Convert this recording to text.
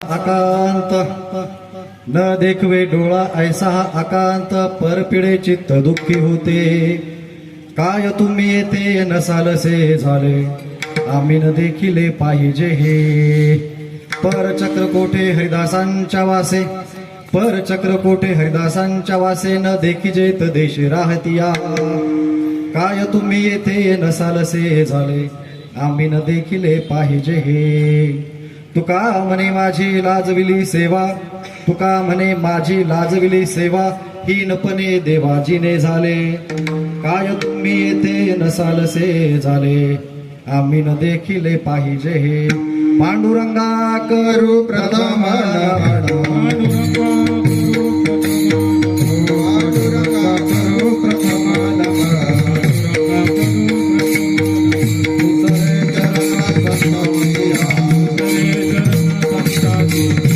आकांत न देखवे डोळा ऐसा हा आकांत परपिडे चित्त दुःखी होते. काय तुम्ही येथे नसालसे झाले आम्ही न देखिले पाहिजे हे. परचक्र कोठे हरिदासांच्या वासे परचक्र कोठे हरिदासांच्या वासे न देखिजेत देश राहतिया. काय तुम्ही येथे नसालसे झाले आम्ही न देखिले पाहिजे हे. तुका म्हणे माझी लाजविली सेवा तुका म्हणे माझी लाजविली सेवा हीनपणे देवाजीने झाले. काय तुम्ही येथे नसालसे झाले आम्ही न देखिले पाहिजे हे. पांडुरंगा करू प्रथम Thank you.